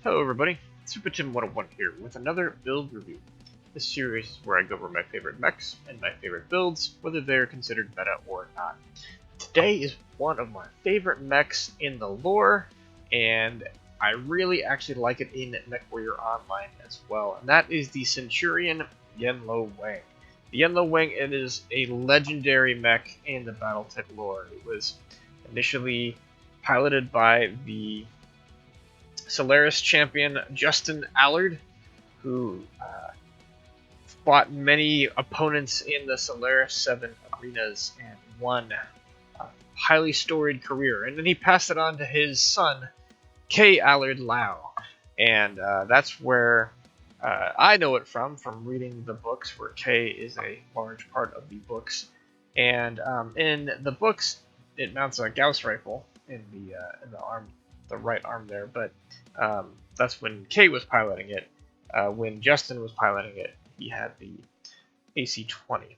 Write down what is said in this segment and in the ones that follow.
Hello everybody, Super Tim 101 here with another build review. This series is where I go over my favorite mechs and my favorite builds, whether they're considered meta or not. Today is one of my favorite mechs in the lore, and I really actually like it in Mechwarrior Online as well, and that is the Centurion Yen-Lo-Wang. The Yen-Lo-Wang, it is a legendary mech in the Battletech lore. It was initially piloted by the Solaris champion Justin Allard, who fought many opponents in the Solaris 7 arenas and won a highly storied career. And then he passed it on to his son, K. Allard Lau. And that's where I know it from reading the books, where K is a large part of the books. And in the books, it mounts a Gauss rifle in the arm, the right arm there, but that's when Kay was piloting it. When Justin was piloting it, he had the AC20.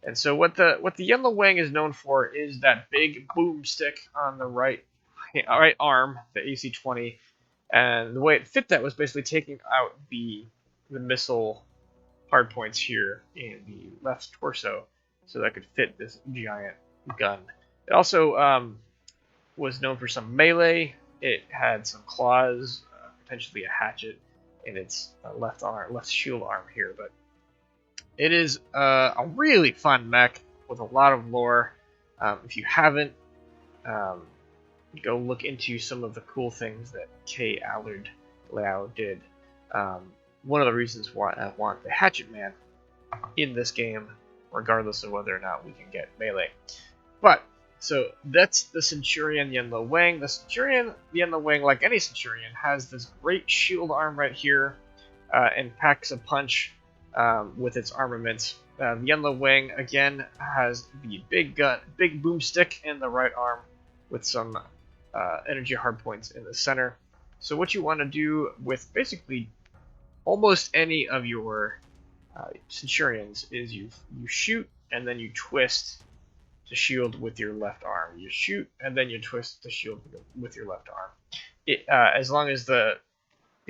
And so what the Yen-Lo-Wang is known for is that big boomstick on the right arm, the AC20, and the way it fit that was basically taking out the missile hardpoints here in the left torso, so that could fit this giant gun. It also was known for some melee. It had some claws, potentially a hatchet in its left shield arm here, but it is a really fun mech with a lot of lore. If you haven't, go look into some of the cool things that K. Allard Lau did. One of the reasons why I want the Hatchet Man in this game, regardless of whether or not we can get melee. But so that's the Centurion Yen-Lo-Wang. The Centurion Yen-Lo-Wang, like any Centurion, has this great shield arm right here and packs a punch with its armaments. The Yen-Lo-Wang, again, has the big boomstick in the right arm with some energy hardpoints in the center. So what you want to do with basically almost any of your Centurions is you shoot and then you twist to shield with your left arm. You shoot and then you twist to shield with your left arm. As long as the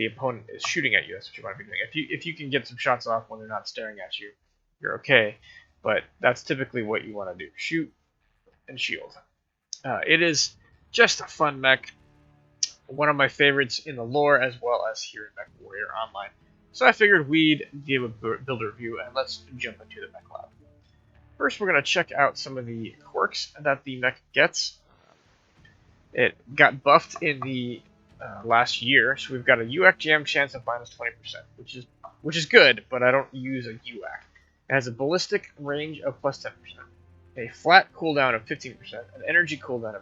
opponent is shooting at you, that's what you want to be doing. If you can get some shots off when they're not staring at you, you're okay. But that's typically what you want to do: shoot and shield. It is just a fun mech, one of my favorites in the lore as well as here in Mechwarrior Online. So I figured we'd give a build review, and let's jump into the mech lab. First, we're going to check out some of the quirks that the mech gets. It got buffed in the last year, so we've got a UAC jam chance of minus 20%, which is good, but I don't use a UAC. It has a ballistic range of plus 10%, a flat cooldown of 15%, an energy cooldown of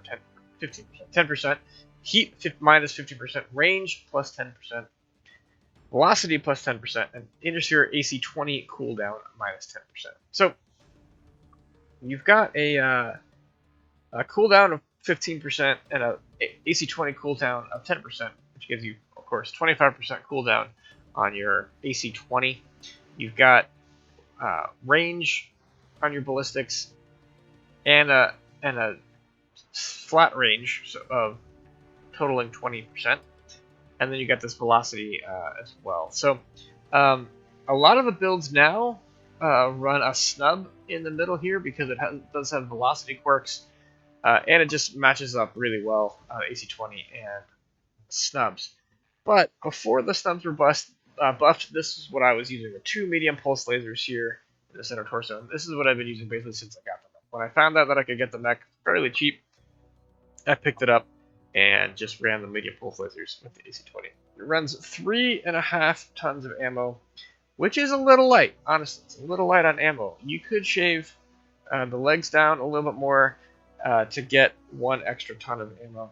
15%, 10%, heat minus 50%, range plus 10%, velocity plus 10%, and interfere AC20 cooldown minus 10%. So you've got a cooldown of 15% and a AC20 cooldown of 10%, which gives you, of course, 25% cooldown on your AC20. You've got range on your ballistics and a flat range of totaling 20%, and then you got this velocity as well. So a lot of the builds now run a snub in the middle here because it does have velocity quirks, and it just matches up really well, AC20 and snubs. But before the snubs were buffed, this is what I was using: the 2 medium pulse lasers here in the center torso. And this is what I've been using basically since I got them. When I found out that I could get the mech fairly cheap, I picked it up and just ran the medium pulse lasers with the AC20. It runs 3.5 tons of ammo, which is a little light. Honestly, it's a little light on ammo. You could shave the legs down a little bit more to get 1 extra ton of ammo.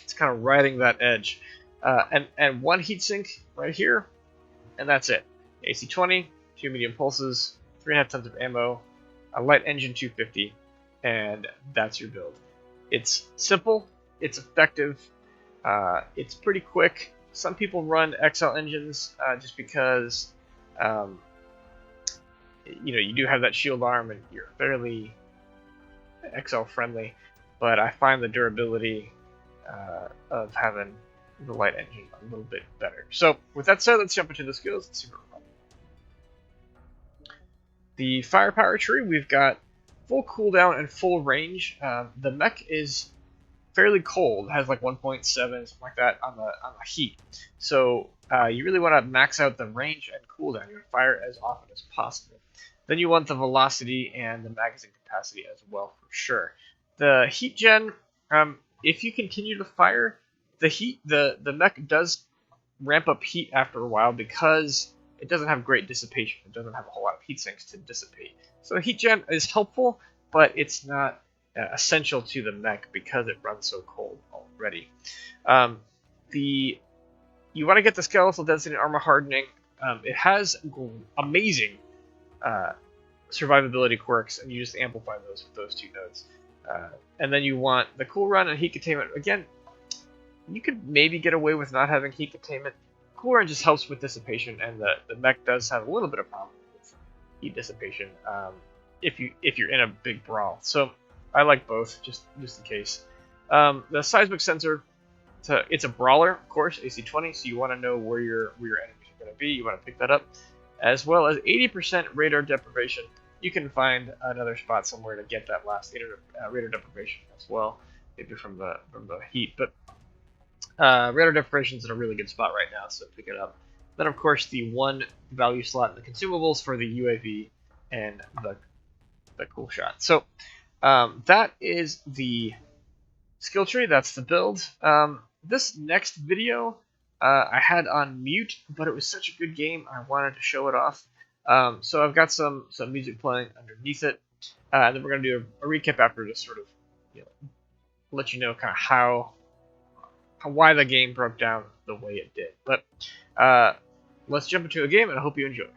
It's kind of riding that edge. And 1 heatsink right here, and that's it. AC20, 2 medium pulses, 3.5 tons of ammo, a light engine 250, and that's your build. It's simple, it's effective, it's pretty quick. Some people run XL engines just because you do have that shield arm and you're fairly XL friendly, but I find the durability of having the light engine a little bit better. So with that said, let's jump into the skills. Let's see what we're running. The firepower tree, we've got full cooldown and full range. The mech is fairly cold, has like 1.7, something like that on the heat. So you really want to max out the range and cooldown. You want to fire as often as possible. Then you want the velocity and the magazine capacity as well, for sure. The heat gen, if you continue to fire, the mech does ramp up heat after a while because it doesn't have great dissipation. It doesn't have a whole lot of heat sinks to dissipate. So heat gen is helpful, but it's not essential to the mech because it runs so cold already. You want to get the skeletal density and armor hardening. It has amazing survivability quirks, and you just amplify those with those two nodes. And then you want the cool run and heat containment. Again, you could maybe get away with not having heat containment. Cool run just helps with dissipation, and the mech does have a little bit of problem with heat dissipation if you're in a big brawl. So I like both, just in case. The seismic sensor, it's a brawler, of course, AC20, so you want to know where your enemies are going to be. You want to pick that up, as well as 80% radar deprivation. You can find another spot somewhere to get that last radar deprivation as well, maybe from the heat. But radar deprivation is in a really good spot right now, so pick it up. Then, of course, the one value slot in the consumables for the UAV and the cool shot. So that is the skill tree. That's the build. This next video I had on mute, but it was such a good game, I wanted to show it off. So I've got some music playing underneath it, and then we're going to do a recap after to sort of let you know kind of why the game broke down the way it did. But let's jump into a game, and I hope you enjoy.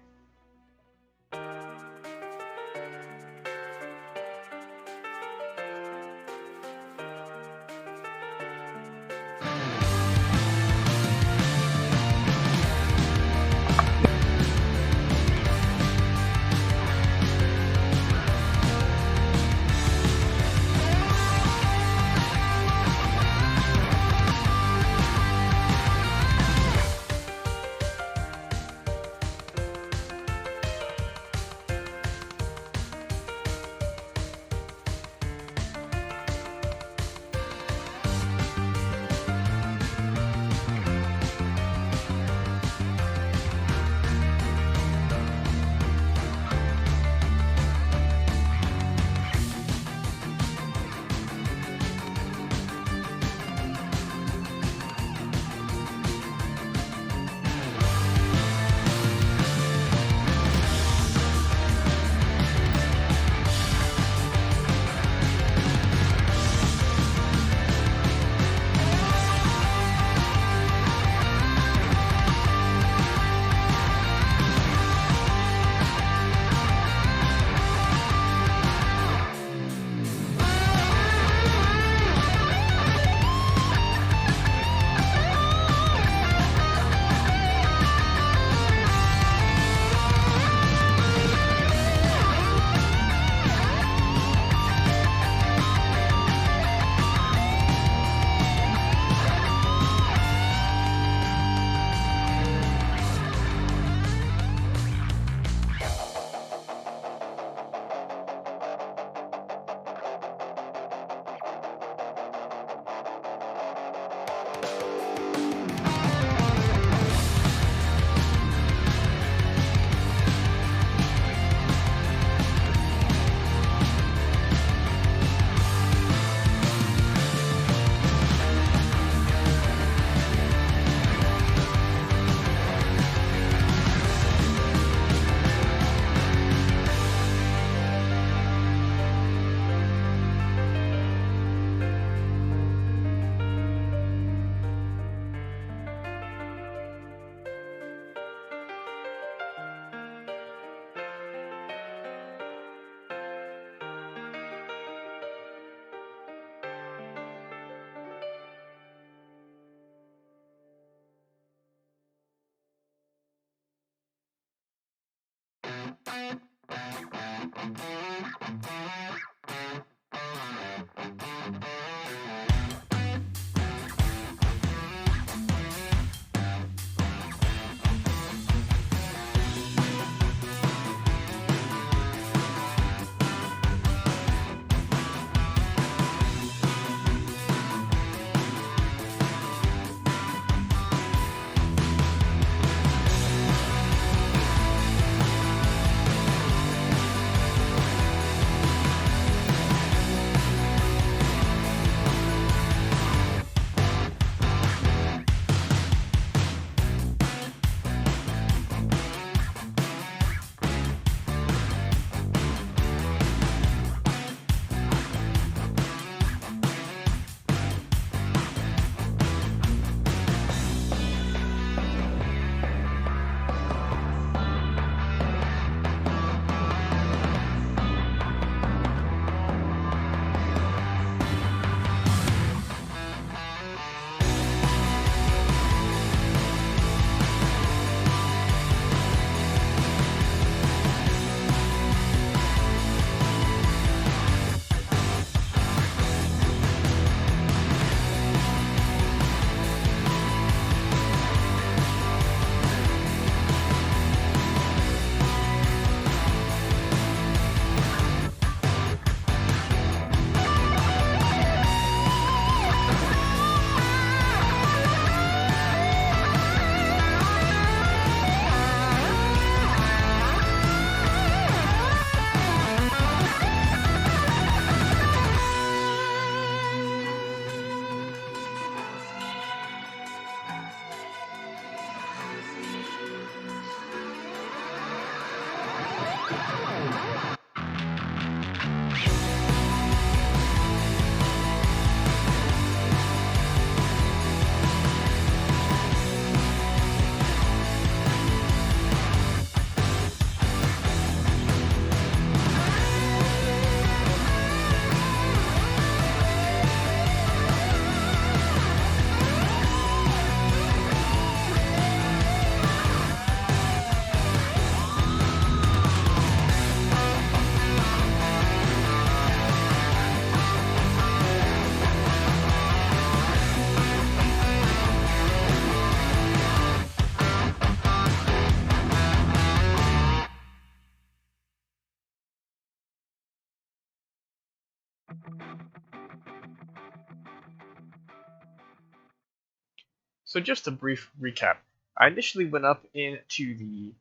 So just a brief recap. I initially went up into the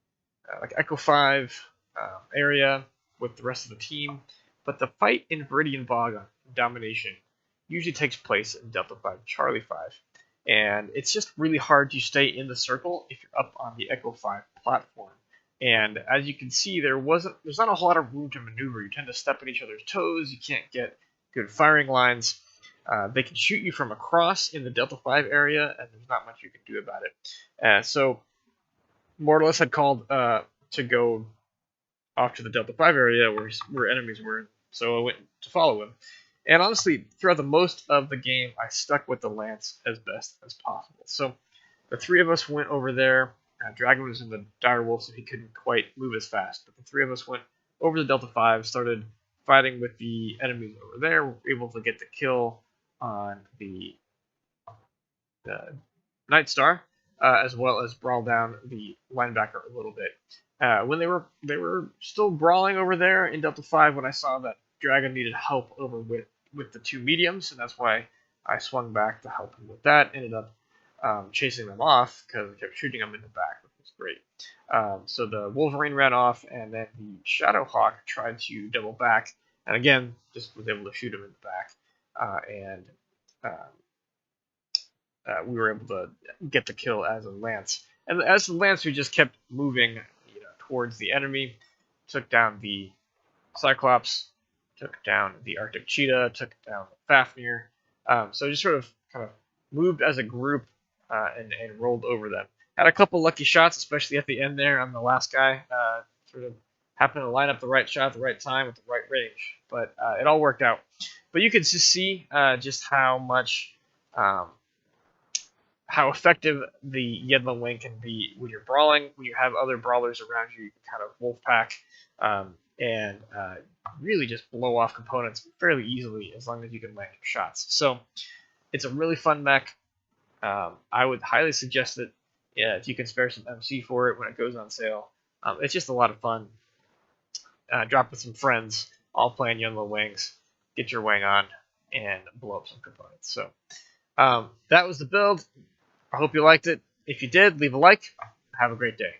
like Echo 5 area with the rest of the team, but the fight in Viridian Bog on Domination usually takes place in Delta 5 Charlie 5, and it's just really hard to stay in the circle if you're up on the Echo 5 platform. And as you can see, there's not a whole lot of room to maneuver. You tend to step on each other's toes. You can't get good firing lines. They can shoot you from across in the Delta 5 area, and there's not much you can do about it. So Mortalis had called to go off to the Delta 5 area where enemies were, so I went to follow him. And honestly, throughout the most of the game, I stuck with the Lance as best as possible. So the three of us went over there. Dragon was in the dire wolf, so he couldn't quite move as fast. But the three of us went over the Delta 5, started fighting with the enemies over there. We were able to get the kill on the Night Star, as well as brawl down the linebacker a little bit. When they were still brawling over there in Delta 5, when I saw that Dragon needed help over with the two mediums, and that's why I swung back to help him with that. Ended up chasing them off because I kept shooting them in the back, which was great. So the Wolverine ran off, and then the Shadowhawk tried to double back, and again, just was able to shoot him in the back. We were able to get the kill as a Lance. And as the Lance, we just kept moving towards the enemy, took down the Cyclops, took down the Arctic Cheetah, took down the Fafnir. So just sort of kind of moved as a group and rolled over them. Had a couple lucky shots, especially at the end there on the last guy. Sort of happened to line up the right shot at the right time with the right range. But it all worked out. But you can just see just how much, how effective the Yen-Lo-Wang can be when you're brawling. When you have other brawlers around you, you can kind of wolfpack and really just blow off components fairly easily as long as you can land your shots. So it's a really fun mech. I would highly suggest it if you can spare some MC for it when it goes on sale. It's just a lot of fun. Drop with some friends, all playing Yen-Lo-Wangs, get your Wang on, and blow up some components. So that was the build. I hope you liked it. If you did, leave a like. Have a great day.